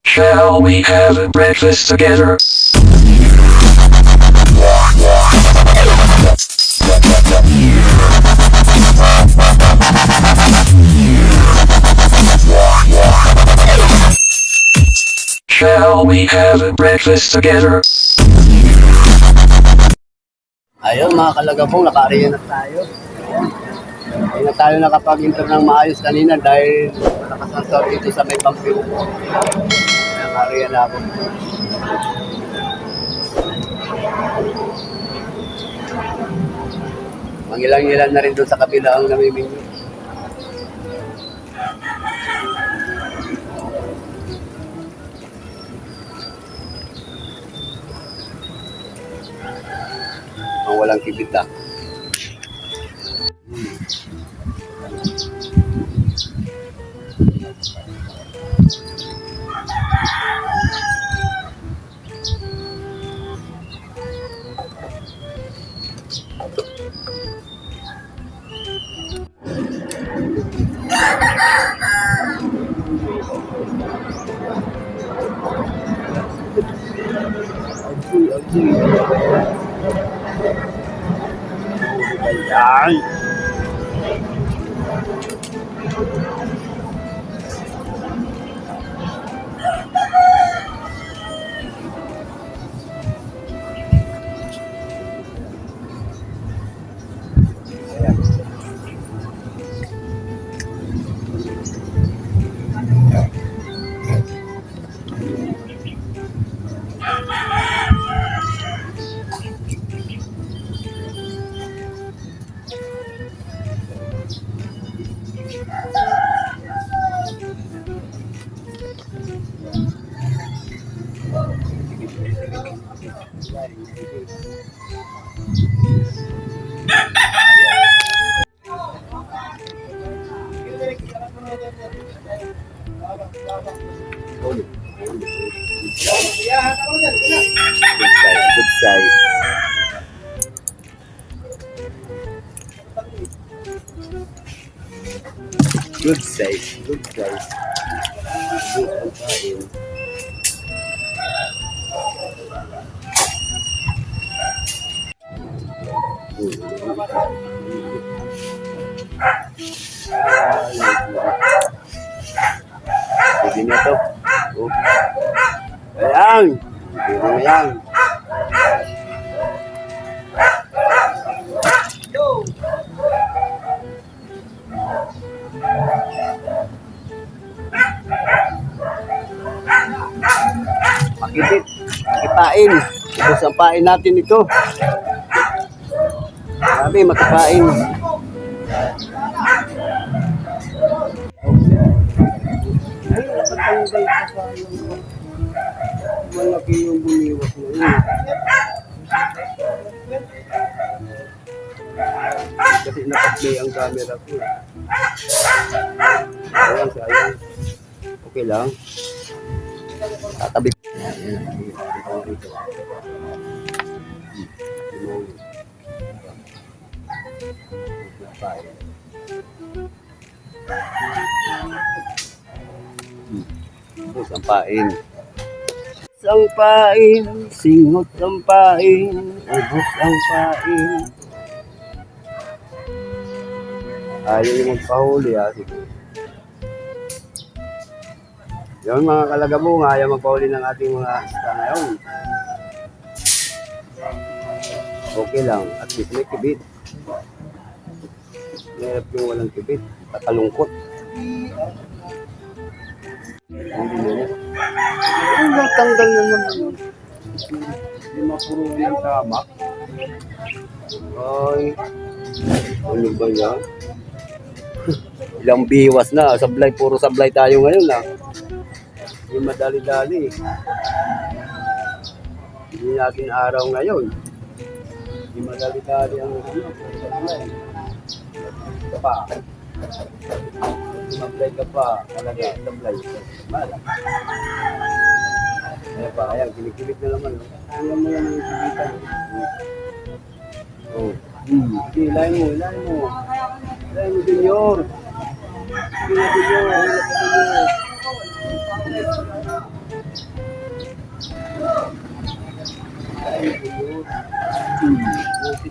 Shall we have a breakfast together? Shall we have a breakfast together? Ayun mga kalagabong, naka-area na tayo. Hindi na tayo nakapag-intro ng maayos kanina dahil malakas ang sound dito sa may Pampiro. Naka-area na ako. Mangilang-ilan na rin doon sa kabila ang namimingwit. Ang walang kibit ah. Ayan. Good size. Good size. Good size. Good ang kain. Pwede na to. Oh. Ayan. Pwede na yan. Makibit. Makipain. Ubus ang pain natin ito. Sabi, makipain. Malaki yung bumiwas na yun. Kasi nakaplay ang camera ko. Ayan, sayang. Okay lang. Tatabi. Ubus ang pain. Ang pain, singot ang pain, ubos ang pain. Ayaw yung magpahuli ah. Yung mga kalagabong, ayaw magpahuli ng ating mga isda ngayon. Okay lang, at least may kibit. Mahirap yung walang kibit, kakalungkot. Hindi nyo. Ang tanggal na naman yun. Hindi mapuruan ng tama. Ay, ano ba yan? Ilang biwas na. Sablay, puro sablay tayo ngayon ah. Hindi madali-dali. Hindi natin araw ngayon. Hindi madali-dali ang sablay. Ito pa. Sablay ka pa. Talaga, sablay. Malak. Ayan pa, ayan, kinikilig na naman. Ayan mo yan yung kikigitan. Oh. Sige, ilahin mo, ilahin mo. Ilahin mo, senyor. Sige na, senyor. Ilahin mo, senyor.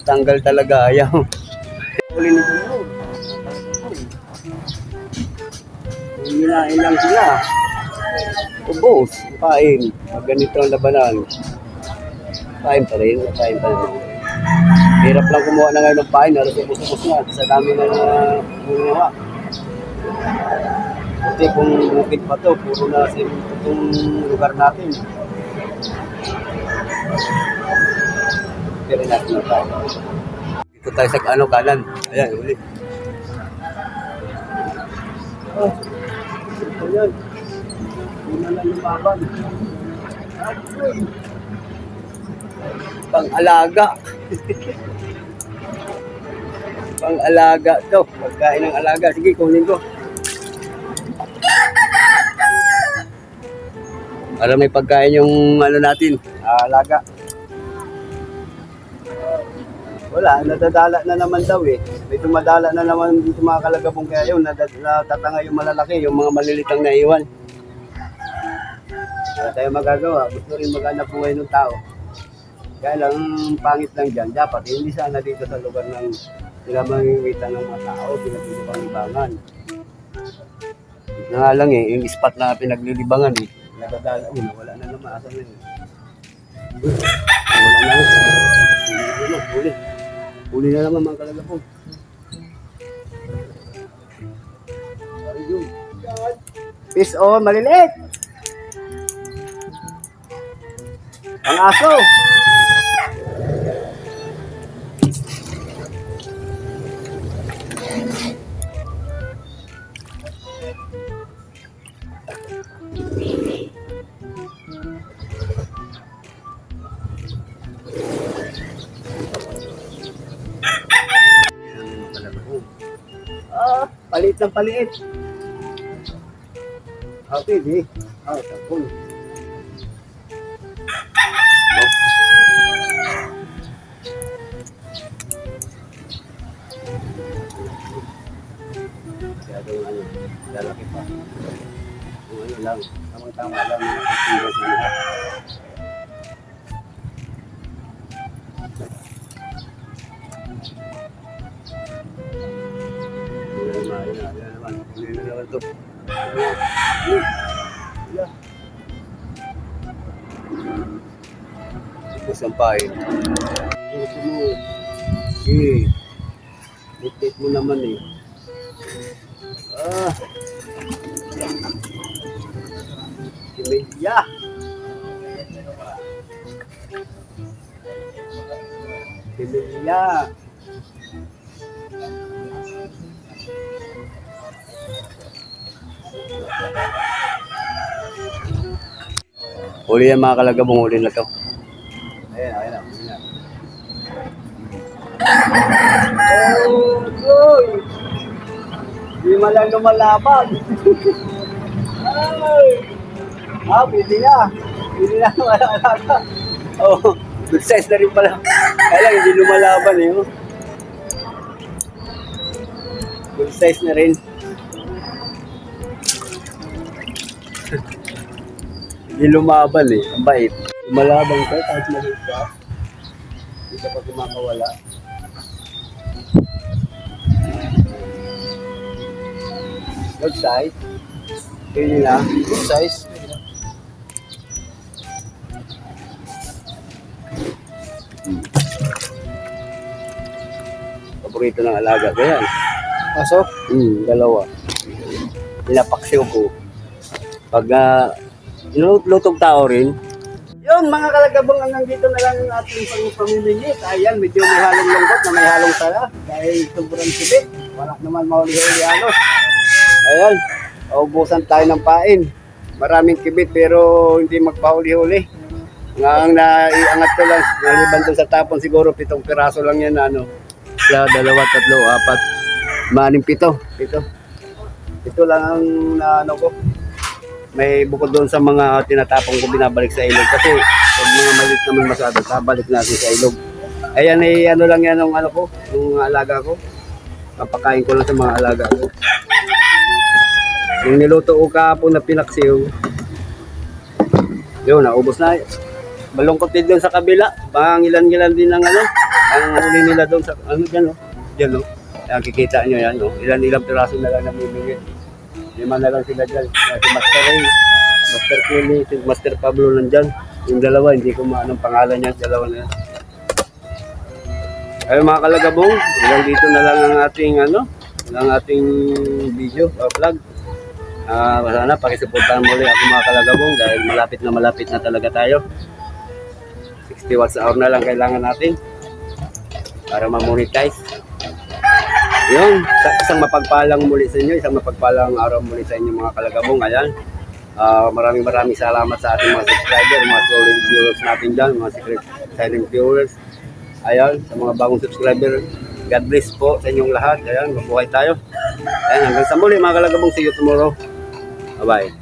Tanggal talaga, ayaw. Uli ni Dunod. Hinahin lang sila. Ubos, kain. Pag ganito ang labanan. Kain pa rin, kain pa rin. Hirap lang kumuha na ngayon ng pain, halos ubos-ubos na. Sa dami na gumawa. Kasi kung bukid pa to, puro na sa itong lugar natin. Pero natin na tayo. Dito tayo sa kanan. Ayan, uli. Oh, ayan. Una na lumaban. Pang-alaga. Pang-alaga to. Pagkain ng alaga. Sige, kunin ko. Para may pagkain yung ano natin, alaga. Wala, nadadala na naman daw eh. May dumadala na naman dito mga kalagabong, kaya yun, natatanga yung malalaki, yung mga malilitang naiwan. Wala tayo magagawa, gusto rin maghanap buhay ng tao. Kaya lang, pangit lang dyan, dapat hindi sana dito sa lugar ng pinamamimitan ng mga tao, pinaglilibangan. Na nga lang eh, yung spot na pinaglilibangan eh, nadadala, wala na naman, asan na yun. Wala na, huli. Huli na naman mga kalagapong. Fish on, maliliit. Ang aso. Paliit ng paliit. Okay, di. Tapon. Masyado ano, lalaki pa. Ano lang, tamang-tama lang. Nakapagpira sa lahat. Ito sampahin. Gusto mo. Litit mo naman eh. Kimilya. Kimilya. Huli yan mga kalagabong, huli na to. Ayan. Oh, di man lang lumalaban. Pwede na. Pwede na, wala. Oh, good size na rin pala. Kaya lang, hindi lumalaban eh. Oh. Good size na rin. Hindi lumaban eh. Ang bait. Lumalaban ka kahit maliit ka. Hindi ka pa kumakawala. Good size. Pili na. Good size. Paborito ng alaga. Ganyan. Pasok? Dalawa. Pinapaksiw ko. Pag lutog tao rin. Yun, mga kalagabong, hanggang dito na lang ang ating pamimigit. Ayan, medyo may halong lungkot na may halong sala. Dahil sobrang sibit. Wala naman mahuli-huli halos. Ayan, ubusan tayo ng pain. Maraming kibit pero hindi magpahuli-huli. Ang naiangat ko lang, naliban doon sa tapon siguro 7 piraso lang yan. Siya, 2, 3, 4, 5, 6, 7. Ito lang ang ano ko. May bukod doon sa mga tinatapong ko binabalik sa ilog. Kasi pag mga maliit naman masyado, babalik natin sa ilog. Ayan eh, ano lang yan ng ano ko, ng alaga ko. Papakain ko lang sa mga alaga ko. Yung niluto ko kahapon na pinaksiw, Yun, naubos na. Malungkot din doon sa kabila. Bang ilan-ilan din ng ano. Ang huli nila doon sa ano dyan, no? Dyan, no? Kaya kikita nyo yan, no? Ilan-ilang piraso na lang namimigay. 5 na lang sila dyan. Si Master Ray, Master Kelly, si Master Pablo nandyan. Yung dalawa, hindi ko maanong pangalan niya, dalawa na yan. Ayun mga kalagabong, hanggang dito na lang ang ating ano, ang ating video or vlog. Sana pakisuportahan muli ako mga kalagabong dahil malapit na talaga tayo. 60 watts hour na lang kailangan natin para ma-monetize. Yun, isang mapagpalang muli sa inyo, isang mapagpalang araw muli sa inyo mga kalagabong. Ayan, maraming salamat sa ating mga subscriber, mga solid viewers natin dyan, mga secret silent viewers. Ayan, sa mga bagong subscriber, God bless po sa inyong lahat. Ayan, mabuhay tayo. Ayan, hanggang sa muli mga kalagabong, see you tomorrow. Bye-bye.